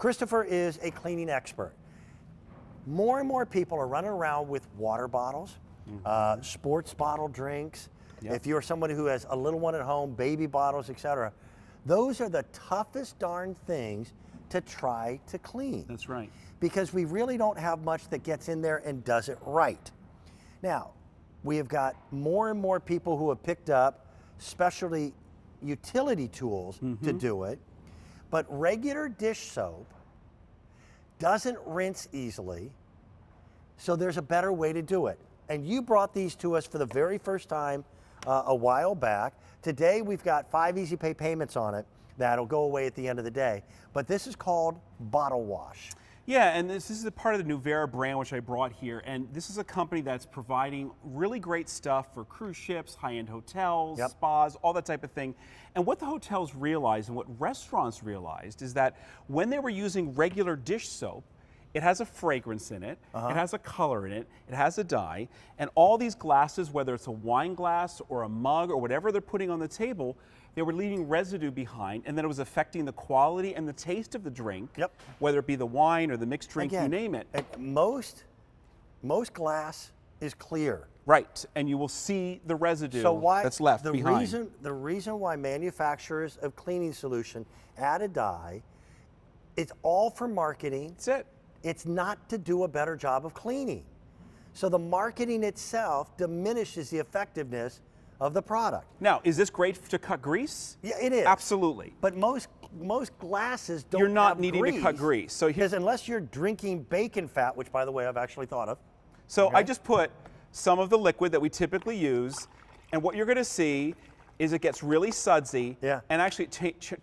Christopher is a cleaning expert. More and more people are running around with water bottles, sports bottle drinks. Yep. If you're somebody who has a little one at home, baby bottles, etc. Those are the toughest darn things to try to clean. That's right. Because we really don't have much that gets in there and does it right. Now, we have got more and more people who have picked up specialty utility tools to do it, but regular dish soap doesn't rinse easily, so there's a better way to do it. And you brought these to us for the very first time a while back. Today we've got 5 easy pay payments on it that'll go away at the end of the day, but this is called Bottle Wash. Yeah, and this is a part of the Nuvera brand, which I brought here, and this is a company that's providing really great stuff for cruise ships, high-end hotels, spas, all that type of thing. And what the hotels realized and what restaurants realized is that when they were using regular dish soap, it has a fragrance in it, it has a color in it, it has a dye, and all these glasses, whether it's a wine glass or a mug or whatever they're putting on the table, they were leaving residue behind, and then it was affecting the quality and the taste of the drink, whether it be the wine or the mixed drink, you name it. Most glass is clear. Right, and you will see the residue that's left behind. The reason why manufacturers of cleaning solution add a dye, it's all for marketing. That's it. It's not to do a better job of cleaning. So the marketing itself diminishes the effectiveness of the product. Now, is this great to cut grease? Yeah, it is. Absolutely. But most glasses don't You're not have needing grease, to cut grease. So because unless you're drinking bacon fat, which by the way I've actually thought of. So I just put some of the liquid that we typically use, and what you're going to see is it gets really sudsy and actually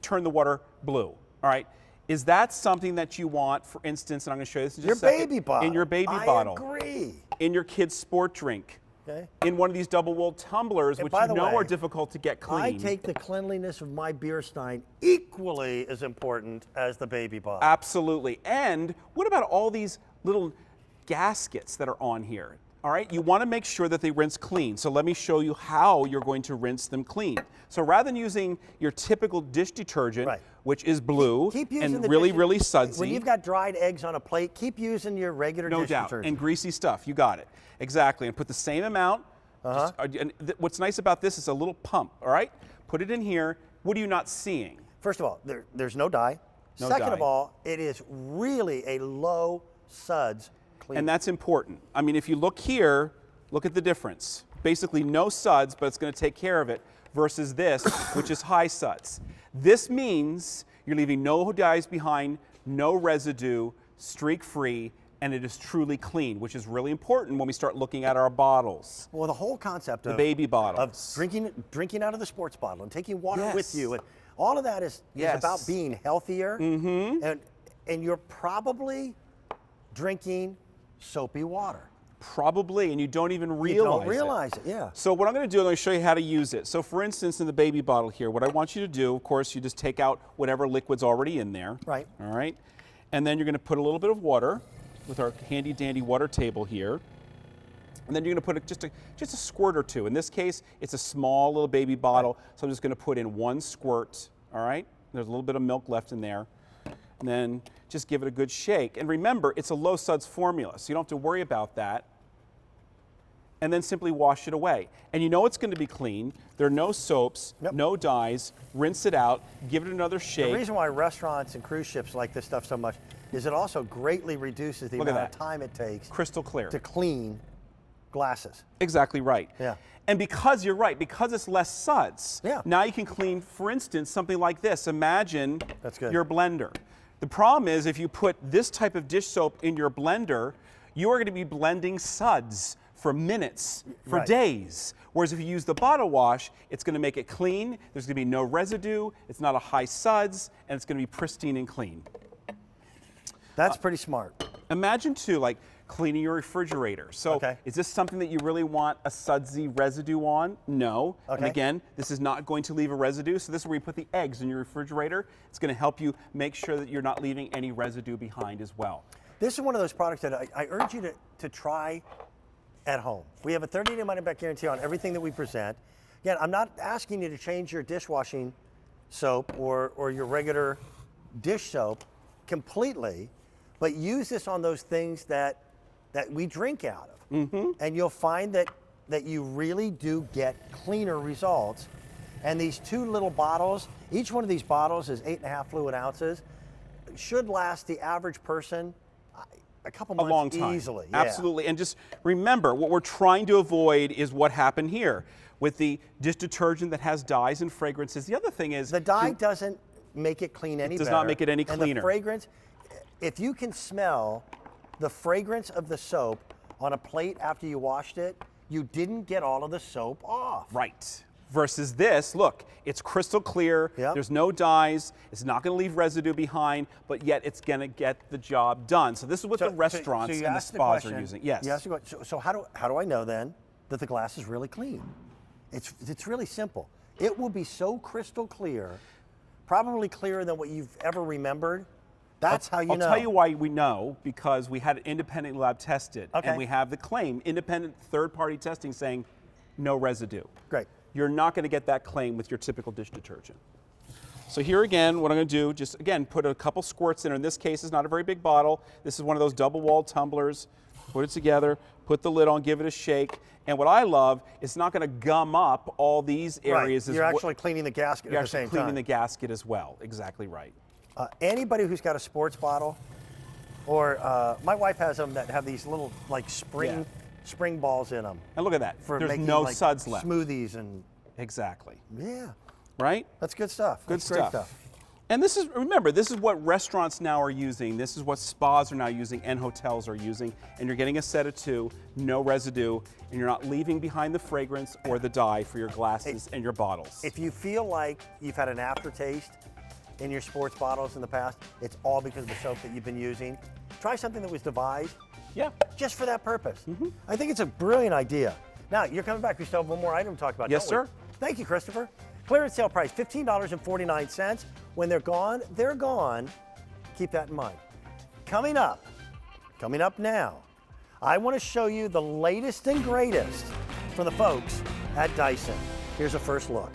turn the water blue. All right. Is that something that you want, for instance, and I'm going to show you this in just a second. Baby bottle. In your baby bottle. I agree. In your kid's sport drink. Okay. In one of these double-walled tumblers, which you know are difficult to get clean. I take the cleanliness of my beer stein equally as important as the baby bottle. Absolutely. And what about all these little gaskets that are on here? All right, you want to make sure that they rinse clean. So let me show you how you're going to rinse them clean. So rather than using your typical dish detergent, which is blue and really sudsy. When you've got dried eggs on a plate, keep using your regular dish detergent. No doubt, and greasy stuff, you got it. Exactly, and put the same amount. And what's nice about this is a little pump, all right? Put it in here. What are you not seeing? First of all, there's no dye. Second of all, it is really a low suds clean. And that's important. I mean, if you look here, look at the difference. Basically no suds, but it's going to take care of it, versus this, which is high suds. This means you're leaving no dyes behind, no residue, streak-free, and it is truly clean, which is really important when we start looking at our bottles. Well, the whole concept of baby bottles, of drinking out of the sports bottle and taking water with you, and all of that is about being healthier. And you're probably drinking soapy water. Probably, and you don't even realize it. So what I'm going to do, I'm going to show you how to use it. So for instance, in the baby bottle here, what I want you to do, of course, you just take out whatever liquid's already in there. Right. All right. And then you're going to put a little bit of water with our handy dandy water table here. And then you're going to put just a squirt or two. In this case, it's a small little baby bottle, so I'm just going to put in 1 squirt. All right. There's a little bit of milk left in there. And then just give it a good shake. And remember, it's a low suds formula, so you don't have to worry about that. And then simply wash it away. And you know it's going to be clean. There are no soaps, no dyes. Rinse it out, give it another shake. The reason why restaurants and cruise ships like this stuff so much is it also greatly reduces the amount of time it takes crystal clear to clean glasses. Exactly right. Yeah. And because you're right, because it's less suds, now you can clean, for instance, something like this. Imagine your blender. The problem is if you put this type of dish soap in your blender, you are going to be blending suds for minutes, for days. Whereas if you use the bottle wash, it's going to make it clean, there's going to be no residue, it's not a high suds, and it's going to be pristine and clean. That's pretty smart. Imagine too, like cleaning your refrigerator. So is this something that you really want a sudsy residue on? No. And again, this is not going to leave a residue. So this is where you put the eggs in your refrigerator. It's going to help you make sure that you're not leaving any residue behind as well. This is one of those products that I urge you to try at home. We have a 30-day money-back guarantee on everything that we present. Again, I'm not asking you to change your dishwashing soap or your regular dish soap. completely, but use this on those things that we drink out of. And you'll find that you really do get cleaner results. And these 2 little bottles, each one of these bottles is 8.5 fluid ounces, should last the average person a couple months a long time. Easily. Yeah. Absolutely. And just remember, what we're trying to avoid is what happened here with the dish detergent that has dyes and fragrances. The other thing is the dye doesn't make it clean any better. It does not make it any cleaner. And the fragrance, if you can smell the fragrance of the soap on a plate after you washed it, you didn't get all of the soap off. Right. Versus this, look, it's crystal clear, Yep. There's no dyes, it's not going to leave residue behind, but yet it's going to get the job done. So this is what the restaurants you and the asked spas question, are using. Yes. You asked the question, so how do I know then that the glass is really clean? It's really simple. It will be so crystal clear, probably clearer than what you've ever remembered. That's how you know. I'll tell you why we know, because we had it independent lab tested, Okay. and we have the claim, independent third-party testing saying no residue. Great. You're not going to get that claim with your typical dish detergent. So here again, what I'm going to do, just again, put a couple squirts in. In this case, it's not a very big bottle. This is one of those double-walled tumblers. Put it together, put the lid on, give it a shake. And what I love, it's not going to gum up all these areas. Right. You're actually cleaning the gasket You're at the same actually cleaning time. the gasket as well. Exactly right. Anybody who's got a sports bottle, or my wife has them that have these little like spring balls in them. And look at that. For There's making, no like, suds left. Smoothies and Exactly. yeah, Right? that's good stuff. Good That's stuff. Great stuff. And this is, remember, this is what restaurants now are using. This is what spas are now using and hotels are using. And you're getting a set of 2, no residue, and you're not leaving behind the fragrance or the dye for your glasses and your bottles. If you feel like you've had an aftertaste in your sports bottles in the past, it's all because of the soap that you've been using. Try something that was devised Yeah. just for that purpose. I think it's a brilliant idea. Now, you're coming back. We still have one more item to talk about. Yes, don't we? sir. Thank you, Christopher. Clearance sale price, $15.49. When they're gone, they're gone. Keep that in mind. Coming up now, I want to show you the latest and greatest from the folks at Dyson. Here's a first look.